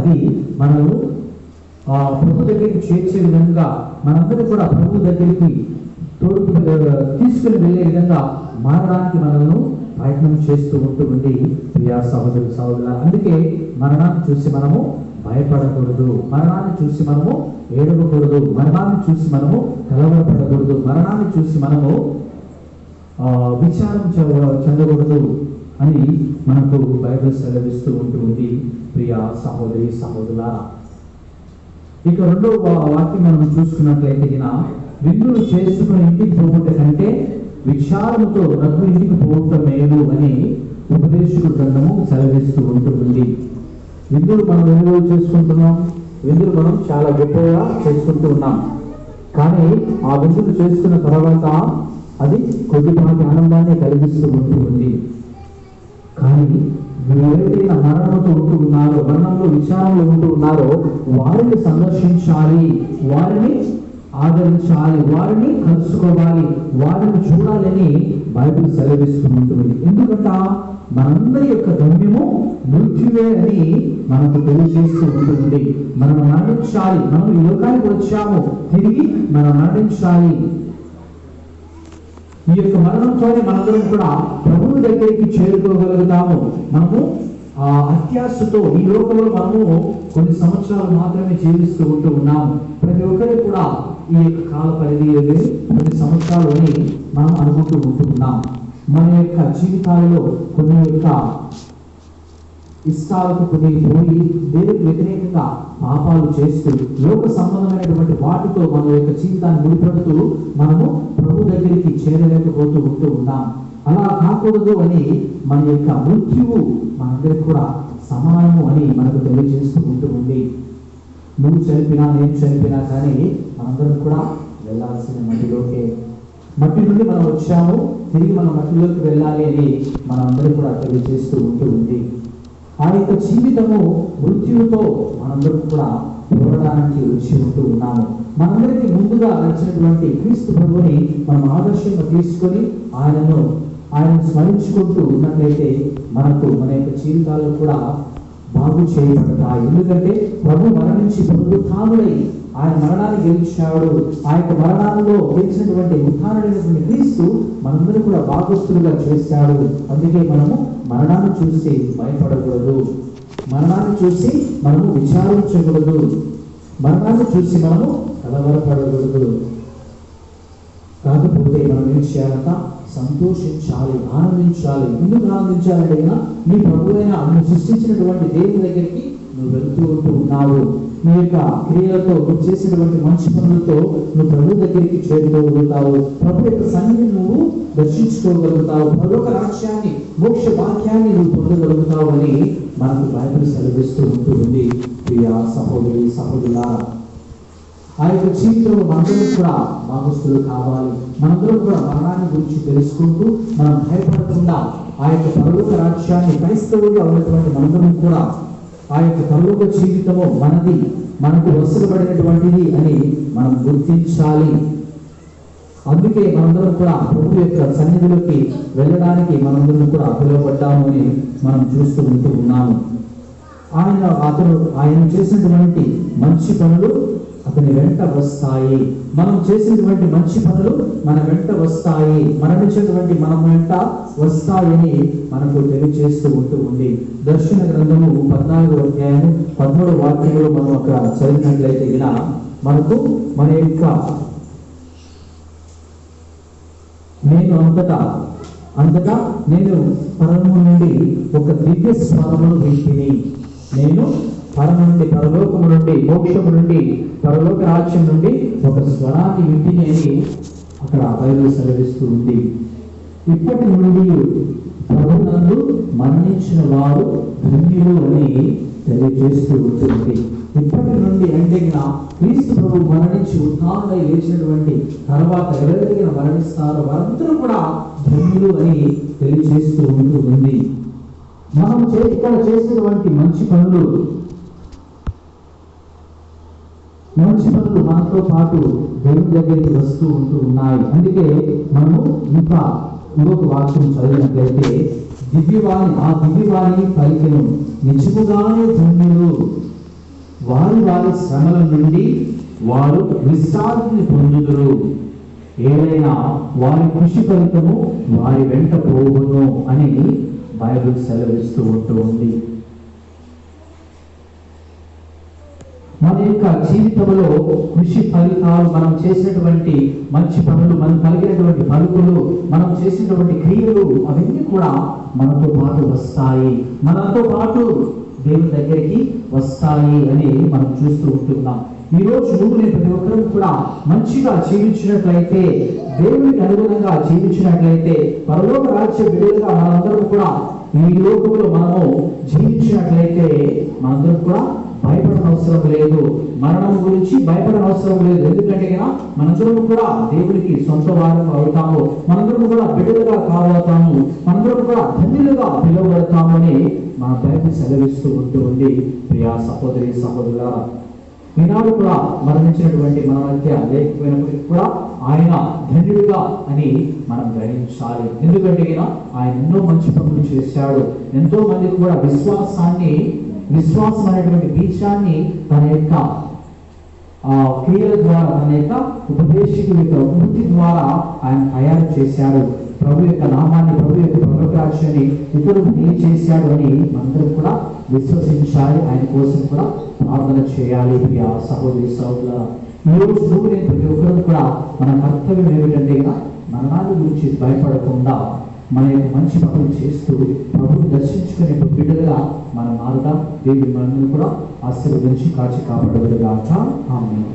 అది మనము ప్రభు దగ్గరికి చేర్చే విధంగా మనందరూ కూడా ప్రభు దగ్గరికి తీసుకుని వెళ్ళే విధంగా మారడానికి మనల్ని ప్రయత్నం చేస్తూ ఉంటుంది ప్రియా సహోదరు సహోదరుల. అందుకే మరణాన్ని చూసి మనము భయపడకూడదు, మరణాన్ని చూసి మనము ఏడవకూడదు, మరణాన్ని చూసి మనము కలవరపడకూడదు, మరణాన్ని చూసి మనము విచారం చెందకూడదు అని మనకు బైబిల్ సెలవిస్తూ ఉంటుంది ప్రియా సహోదరి సహోదరుల. ఇక రెండవ వాక్యం మనం చూసుకున్నట్లయితే విందులు చేసుకుని ఇంటికి పోగొట్ట కంటే విచారముతో రఘు ఇంటికి పోగొట్ట మేలు అని ఉపదేశకుడు గ్రంథము సెలవిస్తూ ఉంటుంది. విందులు మనం ఎన్ని చేసుకుంటున్నాం, విందులు మనం చాలా గొప్పగా చేసుకుంటూ ఉన్నాం. కానీ ఆ విందులు చేసుకున్న తర్వాత అది కొద్దిపాటి ఆనందాన్ని కలిగిస్తూ ఉంటుంది. కానీ ఎవరైతే మరణంతో ఉంటూ ఉన్నారో, మరణంలో విచారంలో ఉంటూ ఉన్నారో వారిని సందర్శించాలి, వారిని ఆదరించాలి, వారిని కలుసుకోవాలి, వారిని చూడాలని బైబిల్ సెలవిస్తూ ఉంటుంది. ఎందుకంట మనందరి యొక్క గమ్యము మృత్యువే అని మనకు తెలియజేస్తూ ఉంటుంది. మనం మరణించాలి, మనం ఈ లోకానికి వచ్చాము, తిరిగి మనం మరణించాలి. ఈ యొక్క మరణంతోనే మనందరం కూడా ప్రభువు దగ్గరికి చేరుకోగలుగుతాము. మనము ఆ అత్యాశతో ఈ లోకంలో మనము కొన్ని సంవత్సరాలు మాత్రమే జీవిస్తూ ఉంటూ ఉన్నాము. ప్రతి ఒక్కరికి కూడా ఈ యొక్క కాల పరిధి కొన్ని సంవత్సరాలు అని మనం అనుకుంటూ ఉంటున్నాం. మన యొక్క జీవితాలలో కొన్ని యొక్క ఇష్టాలకు కొన్ని పోయి దేవుడికి వ్యతిరేకంగా పాపాలు చేస్తూ లోక సంబంధమైనటువంటి వాటితో మన యొక్క జీవితాన్ని ముడిపడుతూ మనము ప్రభు దగ్గరికి చేరలేకపోతూ ఉంటూ ఉన్నాం. అలా కాకూడదు అని మన యొక్క మృత్యువు మనందరికి కూడా సమానము అని మనకు తెలియజేస్తూ ఉంటూ ఉంది. నువ్వు చనిపినా నేను చనిపినా కానీ మనందరం కూడా వెళ్ళాల్సిన మట్టిలోకే. మట్టి నుండి మనం వచ్చాము, తిరిగి మనం మట్టిలోకి వెళ్ళాలి అని మనందరూ కూడా తెలియజేస్తూ ఉంటూ ఉంది. ఆ యొక్క జీవితము మృత్యువుతో మనందరం కూడా పోరాడానికి వచ్చి ఉంటూ ఉన్నాము. మనందరికీ ముందుగా నచ్చినటువంటి క్రీస్తు ప్రభువుని మనం ఆదర్శంగా తీసుకొని ఆయన స్మరించుకుంటూ ఉన్నట్లయితే మనకు మన యొక్క జీవితాలు కూడా బాగు చేయబడతాయి. ఎందుకంటే ప్రభు మరణించి పునరుత్థానుడై ఆయన మరణాన్ని గెలిచాడు. ఆ యొక్క మరణాలలో గెలిచినటువంటి ఉత్థానుడైనటువంటి క్రీస్తు మనందరూ కూడా భాగస్తులుగా చేశాడు. అందుకే మనము మరణాన్ని చూసి భయపడకూడదు, మరణాన్ని చూసి మనము విచారించకూడదు, మరణాన్ని చూసి మనము కలవరపడకూడదు. కాకపోతే మనం ఏం చేయాలంట? సంతోషించాలి, ఆనందించాలి. ఎందుకు ఆనందించాలంటే నీ ప్రభు అయిన నువ్వు సృష్టించినటువంటి దేవుని దగ్గరికి నువ్వు వెళ్తూ ఉంటూ ఉన్నావు. నీ యొక్క క్రియలతో నువ్వు చేసినటువంటి మంచి పనులతో నువ్వు ప్రభు దగ్గరికి చేరుకోగలుగుతావు. ప్రభు యొక్క సన్నిధిని నువ్వు దర్శించుకోగలుగుతావు. పరలోక రాజ్యాన్ని, మోక్ష వాక్యాన్ని నువ్వు పొందగలుగుతావు అని మనకు బైబిల్ సెలవిస్తూ ఉంటుంది. ప్రియ సహోదరి సహోదరులారా, ఆ యొక్క జీవితంలో మనందరం కూడా భాగస్తులు కావాలి. మనందరం కూడా మరణాన్ని గురించి తెలుసుకుంటూ మనం భయపడకుండా ఆ యొక్క పరలోక రాజ్యాన్ని క్రైస్తవులుగా ఉన్నటువంటి మనందరం కూడా ఆ యొక్క పరలోక జీవితము మనది, మనకు వసూలుబడినటువంటిది అని మనం గుర్తించాలి. అందుకే మనందరం కూడా ప్రభు యొక్క సన్నిధిలోకి వెళ్ళడానికి మనందరం కూడా పిలువబడ్డాము అని మనం చూస్తూ ఉంటూ ఉన్నాము. ఆయన చేసినటువంటి మంచి పనులు అతని వెంట వస్తాయి. మనం చేసినటువంటి మంచి పనులు మన వెంట వస్తాయి, మరణించినటువంటి మన వెంట వస్తాయని మనకు తెలియజేస్తూ ఉంటూ ఉంది. దర్శన గ్రంథము 14వ అధ్యాయం 13వ వాక్యంలో మనం అక్కడ చదివినట్లయితే మనకు మన యొక్క నేను అంతటా నేను పరము నుండి ఒక దివ్య స్వరమును వింటిని. నేను పరము నుండి, పరలోకము నుండి, మోక్షము నుండి, పరలోక రాజ్యం నుండి ఒక స్వరాన్ని వింటిని అని అక్కడ బైబిల్ సెలవిస్తూ ఉంది. ఇప్పటి నుండి ప్రభునందు మరణించిన వారు ధన్యులు అని తెలియజేస్తూ ఉంటుంది. ఇప్పటి నుండి అంటే క్రీస్తు ప్రభు మరణించి ఉత్థానుడై లేచినటువంటి తర్వాత ఎవరైతే మరణిస్తారో వారందరూ కూడా ధన్యులు అని తెలియజేస్తూ ఉంటూ ఉంది. మనం ఇక్కడ చేసినటువంటి మంచి పనులు మనతో పాటు దేవుని దగ్గరికి వస్తూ ఉంటూ ఉన్నాయి. అందుకే మనము ఇంకా ఇంకొక వాక్యం చదివినట్లయితే ఆ దివ్యవాణి పలికెను, నిజముగానే ధన్యులు, వారి శ్రమల నుండి వారు విశ్రాంతిని పొందుదురు. ఏదైనా వారి కృషి ఫలితము వారి వెంట పోవును అని బైబిల్ సెలవిస్తూ ఉంటుంది. మన యొక్క జీవితంలో కృషి ఫలితాలు, మనం చేసినటువంటి మంచి పనులు, మనం కలిగినటువంటి పలుకులు, మనం చేసినటువంటి క్రియలు అవన్నీ కూడా మనతో పాటు వస్తాయి, మనతో పాటు దేవుని దగ్గరికి వస్తాయి అని మనం చూస్తూ ఉంటున్నాం. ఈరోజు నువ్వు నేను ప్రతి ఒక్కరూ కూడా మంచిగా జీవించినట్లయితే, దేవునికి అనుగుణంగా జీవించినట్లయితే, పరలోక రాజ్య బిడ్డలుగా మనందరం కూడా ఈ లోకంలో మనము జీవించినట్లయితే మనందరం కూడా భయపడనవసరం లేదు. మరణం గురించి భయపడనవసరం లేదు. ఎందుకంటే మనందరం కూడా దేవునికి సొంత వారం అవుతాము, మనందరం కూడా బిడ్డలుగా కాబోతాము, మనందరం కూడా ధన్యులుగా పిలువబడతామని మన బైబిల్ సెలవిస్తూ ఉంటుంది. ప్రియా సహోదరి సహోదరులారా, ఈనాడు కూడా మరణించినటువంటి మన మధ్య లేకపోయినప్పటికీ కూడా ఆయన ధన్యుడుగా అని మనం గ్రహించాలి. ఎందుకంటే ఆయన ఎన్నో మంచి పనులు చేశాడు. ఎంతో మందికి కూడా విశ్వాసం అనేటువంటి బీజాన్ని తన యొక్క క్రియల ద్వారా, తన యొక్క ఉపదేశకుల యొక్క వృత్తి ద్వారా ఆయన తయారు చేశాడు. ప్రభు యొక్క నామాన్ని, ప్రభు యొక్క ప్రకాశాన్ని ఇతరులు ఏం చేశాడు అని మనందరం కూడా విశ్వసించాలి. ఆయన కోసం కూడా ప్రార్థన చేయాలి. ప్రియ సహోదరి సహోదరులారా, ఈరోజు నువ్వు నేను ప్రతి ఒక్కరు కూడా మన కర్తవ్యం ఏమిటంటే మరణాన్ని గురించి భయపడకుండా మన యొక్క మంచి పనులు చేస్తూ ప్రభుని దర్శించుకునే బిడ్డలుగా మనం మారుదాం. దేవుడి మనల్ని కూడా ఆశీర్వదించి కాచి కాపాడగలుగాక. ఆమేన్.